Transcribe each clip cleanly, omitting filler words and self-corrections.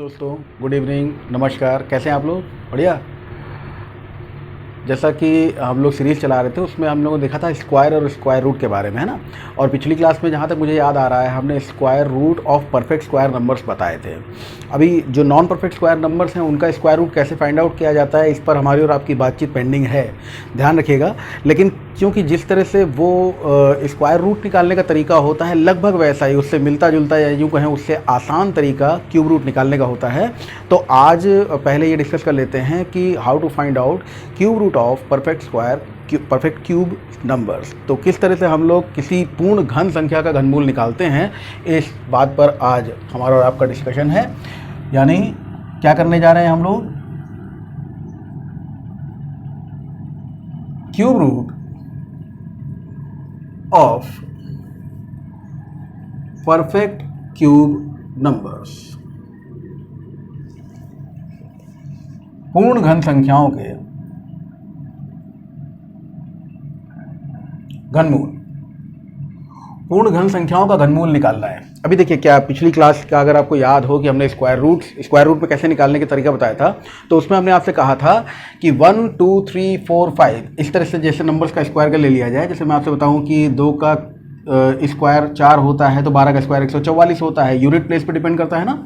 दोस्तों, good evening, नमस्कार। कैसे हैं आप लोग? बढ़िया। जैसा कि हम लोग सीरीज़ चला रहे थे उसमें हम लोगों ने देखा था स्क्वायर और स्क्वायर रूट के बारे में, है ना। और पिछली क्लास में जहाँ तक मुझे याद आ रहा है हमने square root of perfect square numbers बताए थे। अभी जो नॉन परफेक्ट स्क्वायर नंबर्स हैं उनका स्क्वायर रूट कैसे फाइंड आउट किया जाता है, इस पर हमारी और आपकी बातचीत पेंडिंग है, ध्यान रखिएगा। लेकिन क्योंकि जिस तरह से वो स्क्वायर रूट निकालने का तरीका होता है लगभग वैसा ही, उससे मिलता जुलता या यूँ कहें उससे आसान तरीका क्यूब रूट निकालने का होता है। तो आज पहले ये डिस्कस कर लेते हैं कि how to find out cube root of perfect cube numbers. तो किस तरह से हम लोग किसी पूर्ण घन संख्या का घनमूल निकालते हैं, इस बात पर आज हमारा और आपका डिस्कशन है। यानी क्या करने जा रहे हैं हम लोग, cube root of perfect cube numbers, पूर्ण घन संख्याओं के घनमूल, पूर्ण घन संख्याओं का घनमूल निकालना है। अभी देखिए, क्या पिछली क्लास का अगर आपको याद हो कि हमने स्क्वायर रूट में कैसे निकालने का तरीका बताया था, तो उसमें हमने आपसे कहा था कि 1 2 3 4 5 इस तरह से जैसे नंबर्स का स्क्वायर का ले लिया जाए। जैसे मैं आपसे बताऊं कि 2 का स्क्वायर 4 होता है तो 12 का स्क्वायर 144 होता है, यूनिट प्लेस पर डिपेंड करता है ना।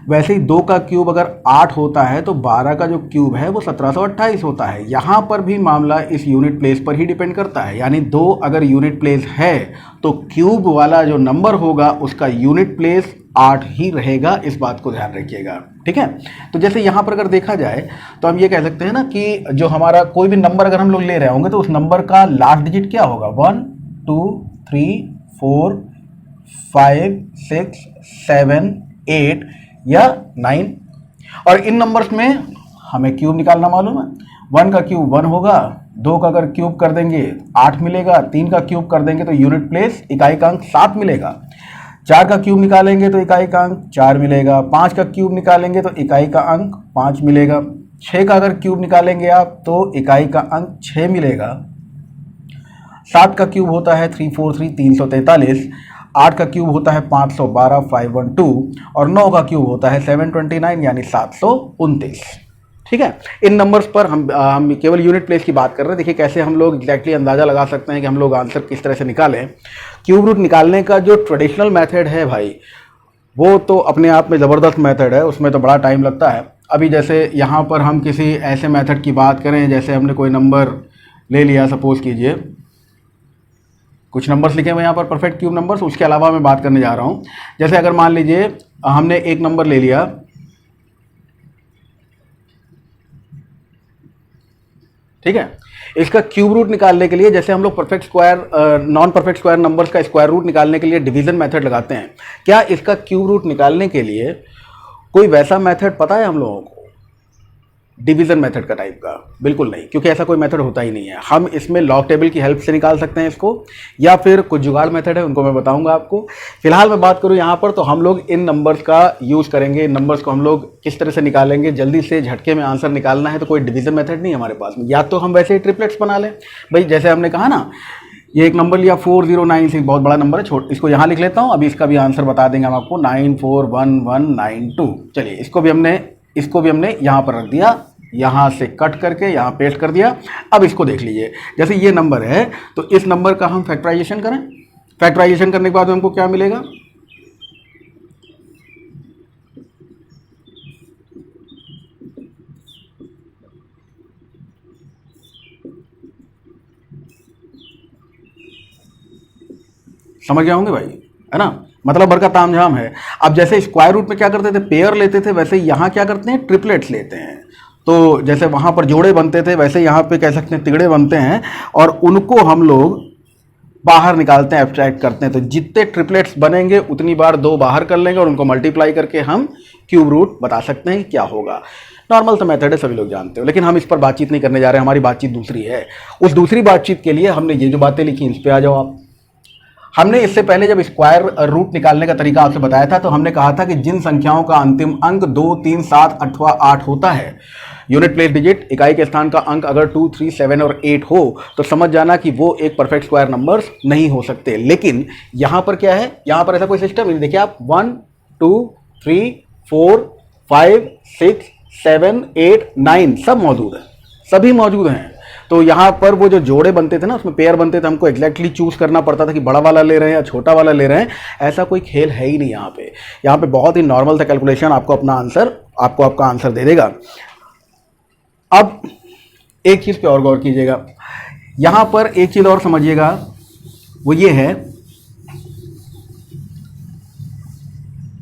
वैसे ही 2 का क्यूब अगर 8 होता है तो 12 का जो क्यूब है वो 1728 होता है। यहाँ पर भी मामला इस यूनिट प्लेस पर ही डिपेंड करता है। यानी 2 अगर यूनिट प्लेस है तो क्यूब वाला जो नंबर होगा उसका यूनिट प्लेस 8 ही रहेगा, इस बात को ध्यान रखिएगा, ठीक है। तो जैसे यहाँ पर अगर देखा जाए तो हम ये कह सकते हैं ना कि जो हमारा कोई भी नंबर अगर हम लोग ले रहे होंगे तो उस नंबर का लास्ट डिजिट क्या होगा, 1 2 3 4 5 6 7 8 या 9। और इन नंबर्स में हमें क्यूब निकालना मालूम है। 1 का क्यूब 1 होगा, 2 का अगर क्यूब कर देंगे 8 मिलेगा, 3 का क्यूब कर देंगे तो यूनिट प्लेस इकाई का अंक 7 मिलेगा, 4 का क्यूब निकालेंगे तो इकाई का अंक 4 मिलेगा, 5 का क्यूब निकालेंगे तो इकाई का अंक 5 मिलेगा, 6 का अगर क्यूब निकालेंगे आप तो इकाई का अंक 6 मिलेगा, 7 का क्यूब होता है 343 343, 8 का क्यूब होता है 512 512 और 9 का क्यूब होता है 729 यानी 729। ठीक है, इन नंबर्स पर हम केवल यूनिट प्लेस की बात कर रहे हैं। देखिए कैसे हम लोग एग्जैक्टली अंदाज़ा लगा सकते हैं कि हम लोग आंसर किस तरह से निकालें। क्यूब रूट निकालने का जो ट्रेडिशनल मेथड है भाई, वो तो अपने आप में ज़बरदस्त मेथड है, उसमें तो बड़ा टाइम लगता है। अभी जैसे यहाँ पर हम किसी ऐसे मेथड की बात करें, जैसे हमने कोई नंबर ले लिया, सपोज कीजिए कुछ नंबर्स लिखे हुए यहाँ पर परफेक्ट क्यूब नंबर्स, उसके अलावा मैं बात करने जा रहा हूँ। जैसे अगर मान लीजिए हमने एक नंबर ले लिया, ठीक है, इसका क्यूब रूट निकालने के लिए जैसे हम लोग perfect square non perfect square numbers का स्क्वायर रूट निकालने के लिए डिवीजन मेथड लगाते हैं, क्या इसका क्यूब रूट निकालने के लिए कोई वैसा मेथड पता है हम लोगों को, डिवीजन मेथड का टाइप का? बिल्कुल नहीं, क्योंकि ऐसा कोई मेथड होता ही नहीं है। हम इसमें लॉग टेबल की हेल्प से निकाल सकते हैं इसको, या फिर कुछ जुगाड़ मेथड है, उनको मैं बताऊंगा आपको। फिलहाल मैं बात करूं यहाँ पर, तो हम लोग इन नंबर्स का यूज़ करेंगे। इन नंबर्स को हम लोग किस तरह से निकालेंगे, जल्दी से झटके में आंसर निकालना है तो कोई डिवीजन मेथड नहीं है हमारे पास में। या तो हम वैसे ही ट्रिपलेट्स बना लें भाई, जैसे हमने कहा ना, ये एक नंबर लिया 4096, बहुत बड़ा नंबर है, छोड़ इसको यहाँ लिख लेता हूँ। अभी इसका भी आंसर बता देंगे हम आपको, 941192। चलिए इसको भी हमने यहाँ पर रख दिया, यहाँ से कट करके यहाँ पेस्ट कर दिया। अब इसको देख लीजिए, जैसे ये नंबर है तो इस नंबर का हम फैक्टराइजेशन करें। फैक्टराइजेशन करने के बाद हमको क्या मिलेगा, समझ गए होंगे भाई, है ना। मतलब भर का तामझाम है। अब जैसे स्क्वायर रूट में क्या करते थे, पेयर लेते थे, वैसे यहाँ क्या करते हैं, ट्रिपलेट्स लेते हैं। तो जैसे वहाँ पर जोड़े बनते थे वैसे यहाँ पे कह सकते हैं तिगड़े बनते हैं, और उनको हम लोग बाहर निकालते हैं, एब्स्ट्रैक्ट करते हैं। तो जितने ट्रिपलेट्स बनेंगे उतनी बार 2 बाहर कर लेंगे और उनको मल्टीप्लाई करके हम क्यूब रूट बता सकते हैं कि क्या होगा। नॉर्मल सा मेथड है, सभी लोग जानते हो, लेकिन हम इस पर बातचीत नहीं करने जा रहे हैं, हमारी बातचीत दूसरी है। उस दूसरी बातचीत के लिए हमने ये जो बातें लिखी इस पर आ जाओ आप। हमने इससे पहले जब स्क्वायर रूट निकालने का तरीका आपसे बताया था तो हमने कहा था कि जिन संख्याओं का अंतिम अंक 2 3 7 अथवा 8 होता है, यूनिट प्लेस डिजिट इकाई के स्थान का अंक अगर 2 3 7 और 8 हो तो समझ जाना कि वो एक परफेक्ट स्क्वायर नंबर्स नहीं हो सकते। लेकिन यहाँ पर क्या है, यहाँ पर ऐसा कोई सिस्टम नहीं। देखिए आप 1 2 3 4 5, 6, 7, 8, 9 सब मौजूद है, सभी मौजूद हैं। तो यहाँ पर वो जो जोड़े बनते थे ना, उसमें पेयर बनते थे, हमको एग्जैक्टली चूज करना पड़ता था कि बड़ा वाला ले रहे हैं या छोटा वाला ले रहे हैं। ऐसा कोई खेल है ही नहीं यहाँ पे। यहाँ पे बहुत ही नॉर्मल था कैलकुलेशन, आपको आपका आंसर दे देगा। अब एक चीज पे और गौर कीजिएगा, यहां पर एक चीज और समझिएगा, वो ये है,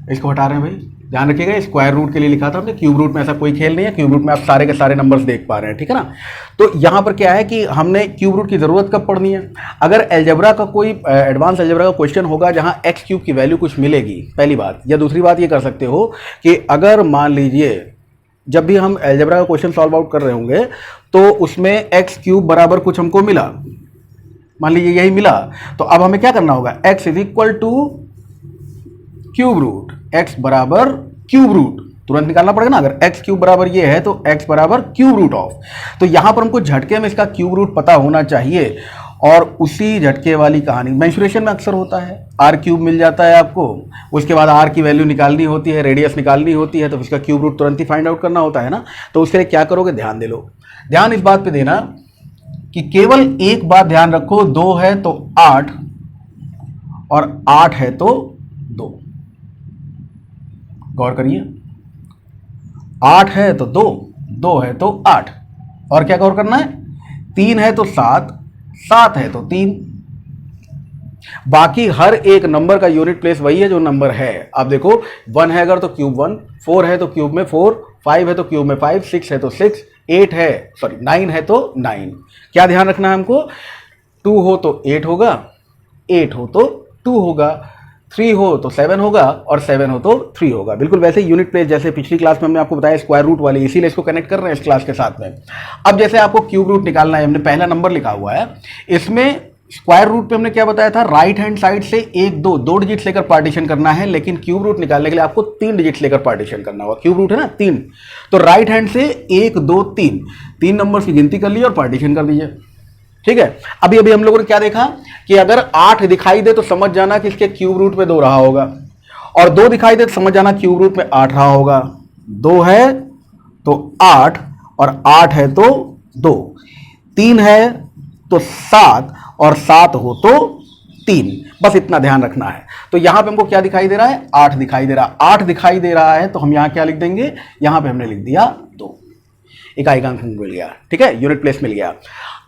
इसको हटा रहे हैं भाई, ध्यान रखिएगा, स्क्वायर रूट के लिए लिखा था हमने, क्यूब रूट में ऐसा कोई खेल नहीं है। क्यूब रूट में आप सारे के सारे नंबर्स देख पा रहे हैं, ठीक है ना। तो यहां पर क्या है कि हमने क्यूब रूट की जरूरत कब पड़नी है, अगर अलजेब्रा का कोई एडवांस अलजेब्रा का क्वेश्चन होगा जहां एक्स क्यूब की वैल्यू कुछ मिलेगी, पहली बात। या दूसरी बात ये कर सकते हो कि अगर मान लीजिए जब भी हम अलजेब्रा का क्वेश्चन सॉल्व आउट कर रहे होंगे तो उसमें एक्स क्यूब बराबर कुछ हमको मिला, मान लीजिए यही मिला, तो अब हमें क्या करना होगा, x is equal to cube root, x बराबर क्यूब रूट तुरंत निकालना पड़ेगा ना। अगर x क्यूब बराबर ये है तो x बराबर क्यूब रूट ऑफ, तो यहां पर हमको झटके में इसका क्यूब रूट पता होना चाहिए। और उसी झटके वाली कहानी मेंसुरेशन में अक्सर होता है, आर क्यूब मिल जाता है आपको, उसके बाद आर की वैल्यू निकालनी होती है, रेडियस निकालनी होती है, तो इसका क्यूब रूट तुरंत ही फाइंड आउट करना होता है ना। तो उसके लिए क्या करोगे, ध्यान दे लो, ध्यान इस बात पे देना कि केवल एक बात ध्यान रखो, 2 है तो 8 और 8 है तो 2, गौर करिए, 8 है तो 2, 2 है तो 8, और क्या गौर करना है, 3 है तो 7, 7 है तो 3। बाकी हर एक नंबर का यूनिट प्लेस वही है जो नंबर है। आप देखो 1 है अगर तो क्यूब 1, 4 है तो क्यूब में 4, 5 है तो क्यूब में 5, 6 है तो 6, 9 है तो 9। क्या ध्यान रखना है हमको, 2 हो तो 8 होगा, 8 हो तो 2 होगा, 3 हो तो 7 होगा और 7 हो तो 3 होगा। बिल्कुल वैसे यूनिट प्लेस जैसे पिछली क्लास में हमने आपको बताया स्क्वायर रूट वाले, इसीलिए इसको कनेक्ट कर रहे हैं इस क्लास के साथ में। अब जैसे आपको क्यूब रूट निकालना है, हमने पहला नंबर लिखा हुआ है, इसमें स्क्वायर रूट पे हमने क्या बताया था, राइट हैंड साइड से 1 2 डिजिट्स लेकर पार्टीशन करना है, लेकिन क्यूब रूट निकालने के लिए आपको 3 डिजिट्स लेकर पार्टीशन करना होगा। क्यूब रूट है ना 3, तो राइट हैंड से 1 2 3 नंबर्स की गिनती कर लीजिए और पार्टीशन कर दीजिए, ठीक है। अभी हम लोगों ने क्या देखा कि अगर 8 दिखाई दे तो समझ जाना कि इसके क्यूब रूट में 2 रहा होगा, और 2 दिखाई दे तो समझ जाना क्यूब रूट में 8 रहा होगा। 2 है तो 8 और 8 है तो 2, 3 है तो 7 और 7 हो तो 3, बस इतना ध्यान रखना है। तो यहां पे हमको क्या दिखाई दे रहा है, 8 दिखाई दे रहा है। 8 दिखाई दे रहा है तो हम यहां क्या लिख देंगे, यहां पे हमने लिख दिया 2, इकाई का अंक मिल गया, ठीक है, यूनिट प्लेस मिल गया।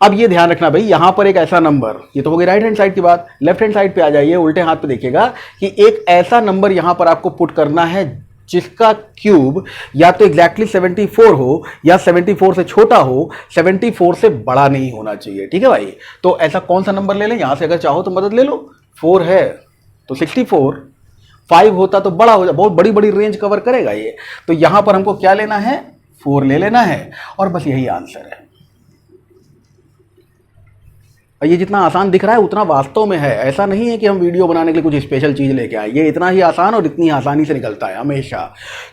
अब ये ध्यान रखना भाई, यहां पर एक ऐसा नंबर, ये तो हो गई राइट हैंड साइड की बात, लेफ्ट हैंड साइड पे आ जाइए, उल्टे हाथ पे देखिएगा कि एक ऐसा नंबर यहां पर आपको पुट करना है जिसका क्यूब या तो एग्जैक्टली 74 हो या 74 से छोटा हो, 74 से बड़ा नहीं होना चाहिए, ठीक है भाई। तो ऐसा कौन सा नंबर ले लें, यहां से अगर चाहो तो मदद ले लो, 4 है तो 64, 5 होता तो बड़ा हो जाए, बहुत बड़ी बड़ी रेंज कवर करेगा ये। तो यहां पर हमको क्या लेना है, 4 ले लेना है, और बस यही आंसर है। और ये जितना आसान दिख रहा है उतना वास्तव में है, ऐसा नहीं है कि हम वीडियो बनाने के लिए कुछ स्पेशल चीज़ लेके आए, ये इतना ही आसान और इतनी आसानी से निकलता है हमेशा,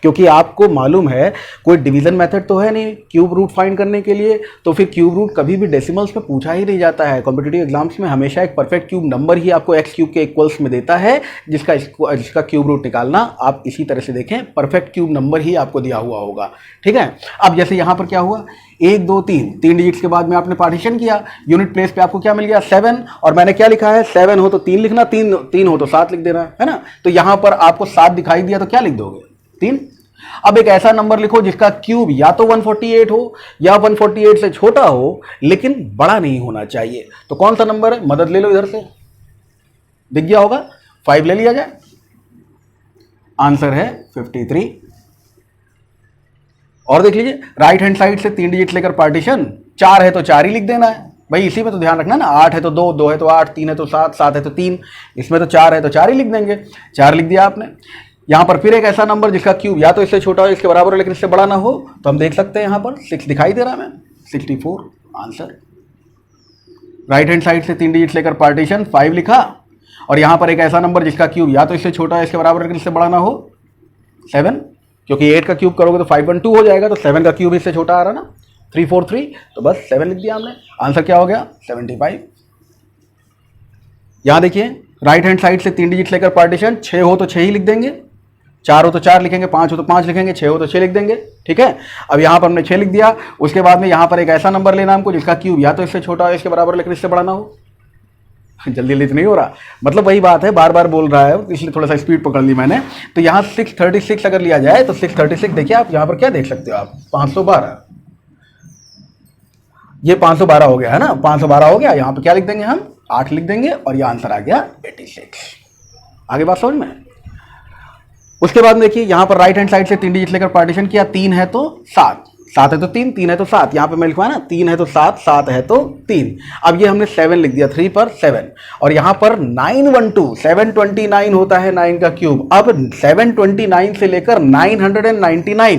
क्योंकि आपको मालूम है कोई डिवीजन मेथड तो है नहीं क्यूब रूट फाइंड करने के लिए, तो फिर क्यूब रूट कभी भी डेसिमल्स में पूछा ही नहीं जाता है। कॉम्पिटिटिव एग्जाम्स में हमेशा एक परफेक्ट क्यूब नंबर ही आपको एक्स क्यूब के इक्वल्स में देता है, जिसका क्यूब रूट निकालना आप इसी तरह से देखें, परफेक्ट क्यूब नंबर ही आपको दिया हुआ होगा, ठीक है। अब जैसे यहाँ पर क्या हुआ, 1 2 3 डिजिट्स के बाद में आपने पार्टीशन किया, यूनिट प्लेस पे आपको क्या मिल गया, 7, और मैंने क्या लिखा है, 7 हो तो 3 लिखना, 3 हो तो 7 लिख देना है ना। तो यहां पर आपको 7 दिखाई दिया तो क्या लिख दोगे, 3। अब एक ऐसा नंबर लिखो जिसका क्यूब या तो 148 हो या 148 से छोटा हो, लेकिन बड़ा नहीं होना चाहिए। तो कौन सा नंबर है, मदद ले लो, इधर से दिख गया होगा, 5 ले लिया जाए, आंसर है 53। और देख लीजिए राइट हैंड साइड से 3 डिजिट लेकर पार्टीशन, 4 है तो 4 ही लिख देना है भाई, इसी में तो ध्यान रखना ना, 8 है तो 2, 2 है तो 8, 3 है तो 7, 7 है तो 3, इसमें तो 4 है तो 4 ही लिख देंगे, 4 लिख दिया आपने। यहां पर फिर एक ऐसा नंबर जिसका क्यूब या तो इससे छोटा हो, इसके बराबर हो, लेकिन इससे बड़ा ना हो, तो हम देख सकते हैं यहां पर 6 दिखाई दे रहा है, 64 आंसर। राइट हैंड साइड से 3 डिजिट लेकर पार्टीशन 5 लिखा, और यहां पर एक ऐसा नंबर जिसका क्यूब या तो इससे छोटा है, इसके बराबर लेकिन इससे बड़ा ना हो, 7, क्योंकि 8 का क्यूब करोगे तो 512 हो जाएगा, तो 7 का क्यूब इससे छोटा आ रहा ना, 343, तो बस 7 लिख दिया हमने, आंसर क्या हो गया 75। यहां देखिए राइट हैंड साइड से 3 डिजिट लेकर पार्टीशन, 6 हो तो 6 ही लिख देंगे, 4 हो तो 4 लिखेंगे, 5 हो तो 5 लिखेंगे, 6 हो तो 6 लिख देंगे। ठीक है, अब यहाँ पर हमने 6 लिख दिया। उसके बाद में यहाँ पर एक ऐसा नंबर लेना हमको जिसका क्यूब या तो इससे छोटा हो, इसके बराबर, लेकिन इससे बड़ा ना हो। जल्दी जल्दी तो नहीं हो रहा, मतलब वही बात है, बार बार बोल रहा है, इसलिए थोड़ा सा स्पीड पकड़ ली मैंने। तो यहाँ 636 अगर लिया जाए तो 636 देखिए आप यहाँ पर क्या देख सकते हो आप, 512, ये 512 हो गया है ना, 512 हो गया। यहाँ पे क्या लिख देंगे हम, 8 लिख देंगे और ये आंसर आ गया 86। आगे बात समझ में। उसके बाद देखिए यहाँ पर राइट हैंड साइड से 3 डिजिट लेकर पार्टीशन किया, 3 है तो 7, 7 है तो 3, 3 है तो 7, यहाँ पे मैं लिखवा ना, 3 है तो 7, 7 है तो 3। अब ये हमने 7 लिख दिया, 3 पर 7, और यहाँ पर 912, 729 होता है 9 का क्यूब। अब 729 से लेकर 999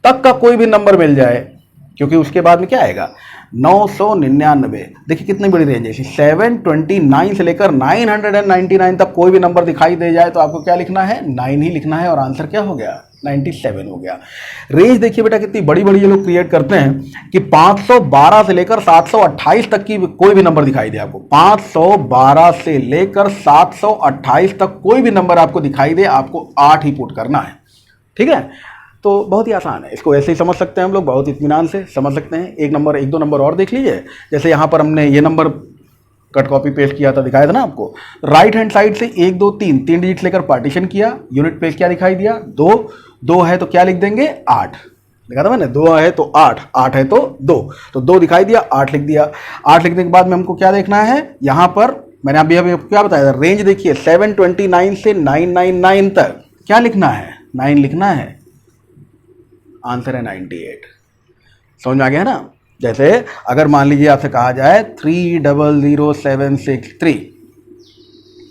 तक का कोई भी नंबर मिल जाए, क्योंकि उसके बाद में क्या आएगा, 999। देखिए कितनी बड़ी रेंज है, 729 से लेकर 999 तक कोई भी नंबर दिखाई दे जाए तो आपको क्या लिखना है, 9 ही लिखना है, और आंसर क्या हो गया, 97 हो गया। रेंज देखिए बेटा कितनी बड़ी बड़ी ये लोग क्रिएट करते हैं कि 512 से लेकर 728 तक की कोई भी नंबर दिखाई दे आपको, 512 से लेकर 728 तक कोई भी नंबर आपको दिखाई दे, आपको 8 ही पुट करना है। ठीक है, तो बहुत ही आसान है, इसको ऐसे ही समझ सकते हैं हम लोग, बहुत इत्मीनान से समझ सकते हैं। एक दो नंबर और देख लीजिए, जैसे यहाँ पर हमने ये नंबर कट कॉपी पेस्ट किया था, दिखाया था ना आपको। राइट हैंड साइड से 1 2 3 3 डिजिट लेकर पार्टीशन किया, यूनिट प्लेस क्या दिखाई दिया, 2, 2 है तो क्या लिख देंगे, 8 लिखा था मैंने, 2 है तो 8, 8 है तो 2, तो 2 दिखाई दिया, 8 लिख दिया। 8 लिखने के बाद में हमको क्या देखना है, यहाँ पर मैंने अभी क्या बताया था, रेंज देखिए 729 से 999 तक क्या लिखना है, 9 लिखना है, आंसर है 98। समझ में आ गया ना। जैसे अगर मान लीजिए आपसे कहा जाए 300763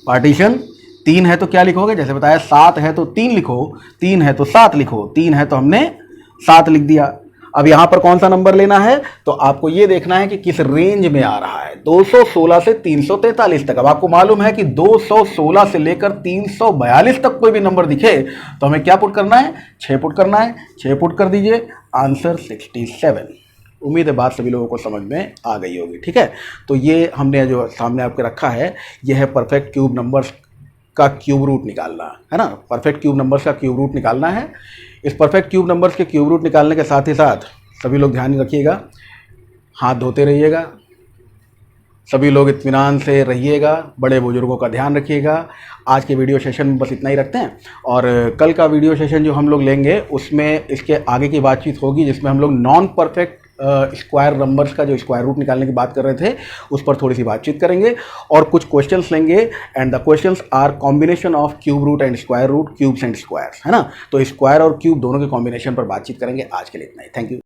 पार्टीशन 3 है तो क्या लिखोगे, जैसे बताया 7 है तो 3 लिखो, 3 है तो 7 लिखो, 3 है तो हमने 7 लिख दिया। अब यहां पर कौन सा नंबर लेना है, तो आपको यह देखना है कि किस रेंज में आ रहा है, 216 से 343 तक। अब आपको मालूम है कि 216 से लेकर 342 तक कोई भी नंबर दिखे तो हमें क्या पुट करना है, 6 पुट करना है। 6 पुट कर दीजिए, आंसर 67। उम्मीद है बात सभी लोगों को समझ में आ गई होगी। ठीक है, तो ये हमने जो सामने आपके रखा है, यह है परफेक्ट क्यूब नंबर्स का क्यूब रूट निकालना है ना, परफेक्ट क्यूब नंबर्स का क्यूब रूट निकालना है। इस परफेक्ट क्यूब नंबर्स के क्यूब रूट निकालने के साथ ही साथ सभी लोग ध्यान रखिएगा, हाथ धोते रहिएगा, सभी लोग इत्मीनान से रहिएगा, बड़े बुजुर्गों का ध्यान रखिएगा। आज के वीडियो सेशन में बस इतना ही रखते हैं, और कल का वीडियो सेशन जो हम लोग लेंगे उसमें इसके आगे की बातचीत होगी, जिसमें हम लोग नॉन परफेक्ट स्क्वायर नंबर्स का जो स्क्वायर रूट निकालने की बात कर रहे थे उस पर थोड़ी सी बातचीत करेंगे, और कुछ क्वेश्चंस लेंगे। And the questions are combination of cube root and square root, cubes and squares, है ना। तो स्क्वायर और क्यूब दोनों के कॉम्बिनेशन पर बातचीत करेंगे। आज के लिए इतना ही, थैंक यू।